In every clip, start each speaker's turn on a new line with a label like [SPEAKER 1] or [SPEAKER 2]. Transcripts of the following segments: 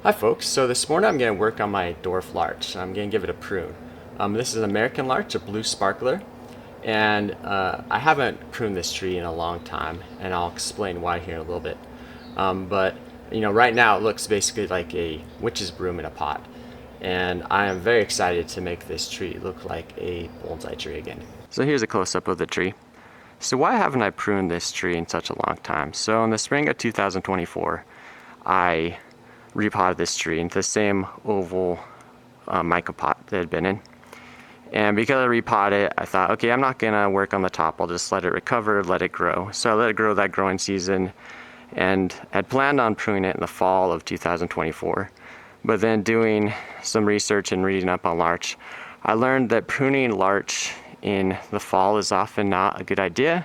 [SPEAKER 1] Hi folks, so this morning I'm going to work on my Dwarf Larch. I'm going to give it a prune. This is an American Larch, a Blue Sparkler, and I haven't pruned this tree in a long time, and I'll explain why here in a little bit. But right now it looks basically like a witch's broom in a pot, and I am very excited to make this tree look like a bonsai tree again. So here's a close-up of the tree. So why haven't I pruned this tree in such a long time? So in the spring of 2024, I repotted this tree into the same oval mica pot that it had been in. And because I repotted it, I thought, okay, I'm not gonna work on the top. I'll just let it recover, let it grow. So I let it grow that growing season and had planned on pruning it in the fall of 2024. But then doing some research and reading up on larch, I learned that pruning larch in the fall is often not a good idea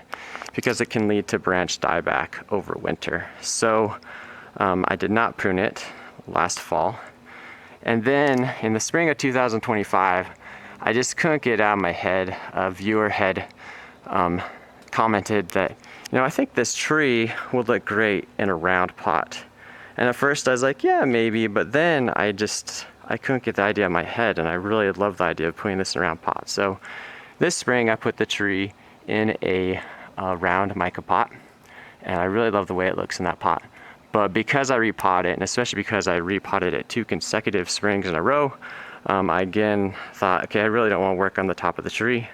[SPEAKER 1] because it can lead to branch dieback over winter. So I did not prune it last fall. And then in the spring of 2025, I just couldn't get it out of my head. A viewer had commented that, I think this tree would look great in a round pot. And at first I was like, yeah, maybe, but then I couldn't get the idea out of my head, and I really loved the idea of putting this in a round pot. So this spring I put the tree in a round mica pot, and I really love the way it looks in that pot. But because I repotted it, and especially because I repotted it 2 consecutive springs in a row, I again thought, okay, I really don't want to work on the top of the tree.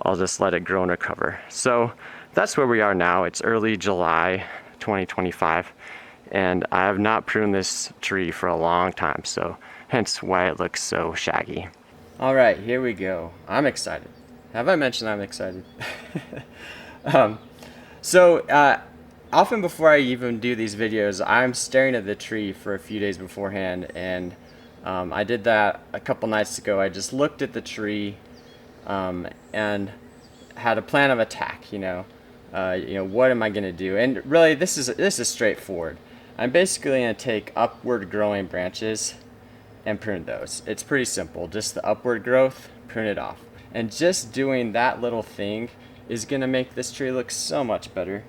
[SPEAKER 1] I'll just let it grow and recover. So that's where we are now. It's early July 2025, and I have not pruned this tree for a long time, so hence why it looks so shaggy. All right, here we go. I'm excited. Have I mentioned I'm excited? Often before I even do these videos, I'm staring at the tree for a few days beforehand, and I did that a couple nights ago. I just looked at the tree and had a plan of attack. What am I going to do? And really, this is straightforward. I'm basically going to take upward growing branches and prune those. It's pretty simple. Just the upward growth, prune it off. And just doing that little thing is going to make this tree look so much better.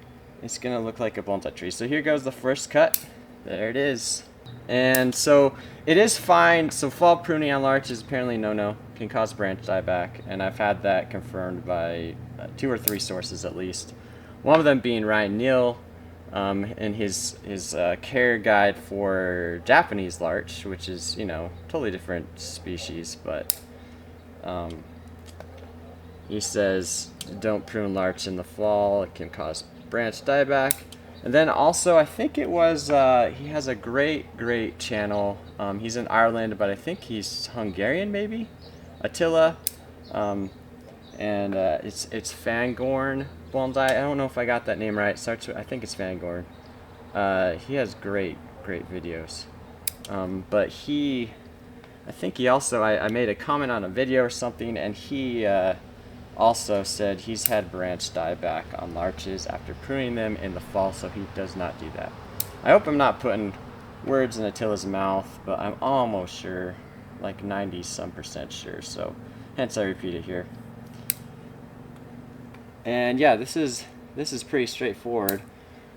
[SPEAKER 1] It's gonna look like a bonsai tree. So here goes the first cut. There it is. And so it is fine. So fall pruning on larch is apparently no, can cause branch dieback, and I've had that confirmed by 2 or 3 sources at least. One of them being Ryan Neal in his care guide for Japanese larch, which is totally different species, but he says don't prune larch in the fall. It can cause branch dieback. And then also I think it was he has a great channel. He's in Ireland, but I think he's Hungarian, maybe Attila, and it's Fangorn Bonsai. I don't know if I got that name right. I think it's Fangorn. He has great videos, but I think he also I made a comment on a video or something, and he also said he's had branch dieback on larches after pruning them in the fall, so he does not do that. I hope I'm not putting words in Attila's mouth, but I'm almost sure, like 90-some% sure, so hence I repeat it here. And yeah, this is pretty straightforward.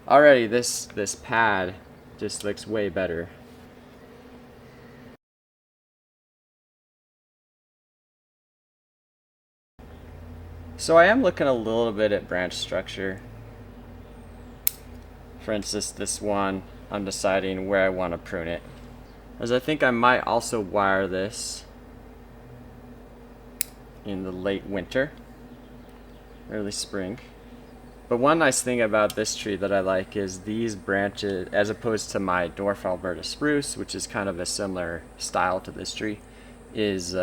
[SPEAKER 1] Already this pad just looks way better. So I am looking a little bit at branch structure. For instance, this one, I'm deciding where I want to prune it, as I think I might also wire this in the late winter, early spring. But one nice thing about this tree that I like is these branches, as opposed to my Dwarf Alberta spruce, which is kind of a similar style to this tree, is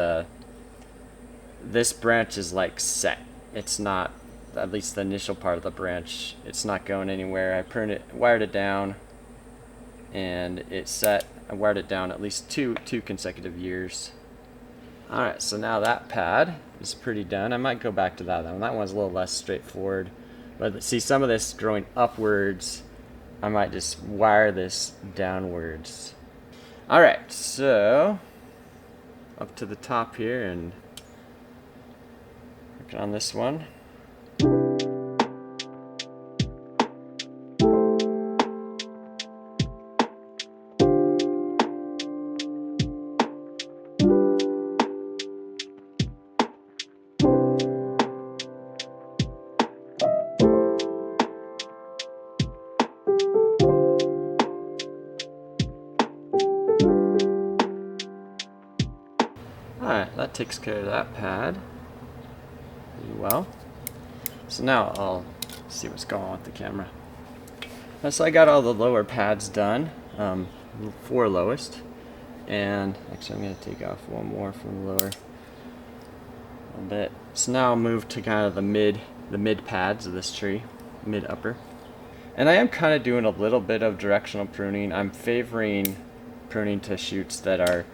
[SPEAKER 1] this branch is like set. It's not, at least the initial part of the branch, it's not going anywhere. I pruned it, wired it down, and it's set. I wired it down at least two consecutive years. Alright, so now that pad is pretty done. I might go back to that one. That one's a little less straightforward. But see, some of this growing upwards, I might just wire this downwards. Alright, so up to the top here and working on this one. Alright, that takes care of that pad pretty well. So now I'll see what's going on with the camera. So I got all the lower pads done, 4 lowest, and actually I'm going to take off one more from the lower a little bit. So now I'll move to kind of the mid pads of this tree, mid upper. And I am kind of doing a little bit of directional pruning. I'm favoring pruning to shoots that are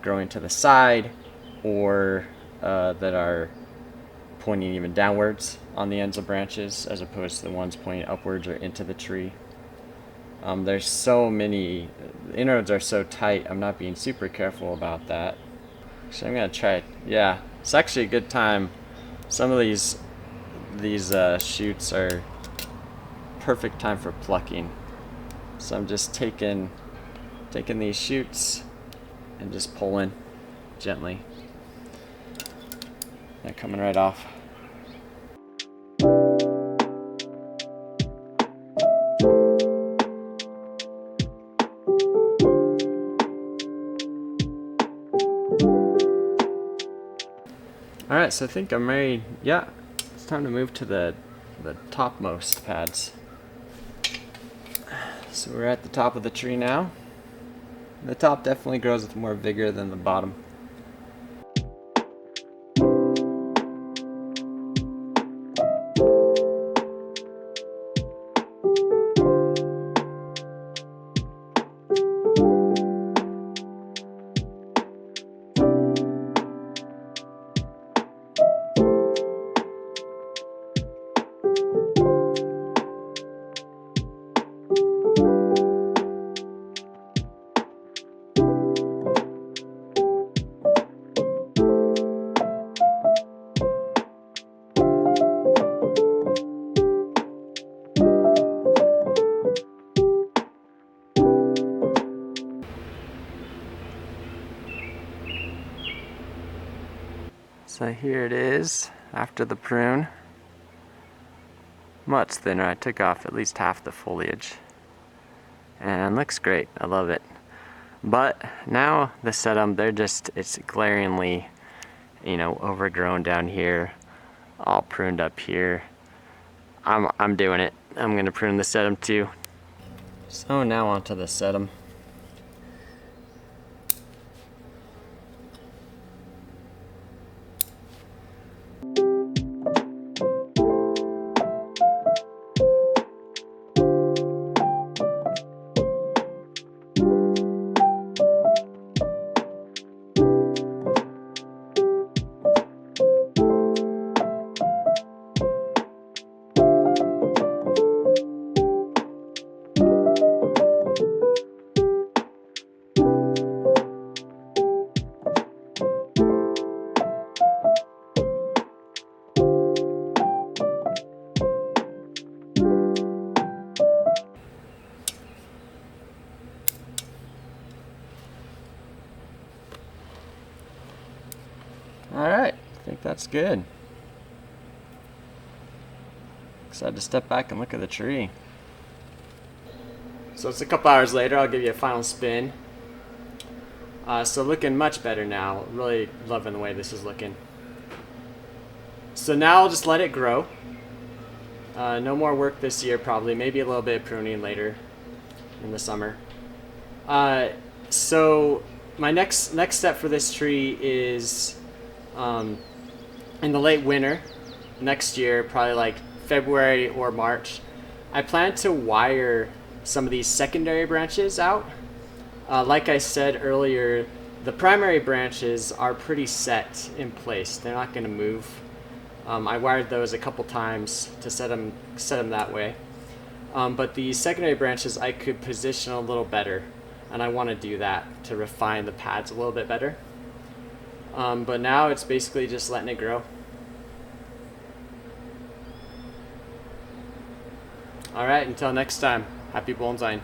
[SPEAKER 1] growing to the side or that are pointing even downwards on the ends of branches as opposed to the ones pointing upwards or into the tree. There's so many, the internodes are so tight, I'm not being super careful about that. So I'm going to try it. Yeah, it's actually a good time. Some of these shoots are perfect time for plucking. So I'm just taking these shoots and just pulling gently. They're coming right off. Alright, so I think I'm ready. Yeah, it's time to move to the topmost pads. So we're at the top of the tree now. The top definitely grows with more vigor than the bottom. So here it is after the prune. Much thinner. I took off at least half the foliage. And looks great. I love it. But now the sedum, it's glaringly, overgrown down here, all pruned up here. I'm doing it. I'm gonna prune the sedum too. So now onto the sedum. Alright, I think that's good. Excited to step back and look at the tree. So it's a couple hours later, I'll give you a final spin. So looking much better now. Really loving the way this is looking. So now I'll just let it grow. No more work this year probably, maybe a little bit of pruning later in the summer. So my next step for this tree is in the late winter next year, probably like February or March, I plan to wire some of these secondary branches out. Like I said earlier, the primary branches are pretty set in place. They're not going to move. I wired those a couple times to set them that way. But the secondary branches I could position a little better, and I want to do that to refine the pads a little bit better. But now it's basically just letting it grow. Alright, until next time, happy bonsaiing.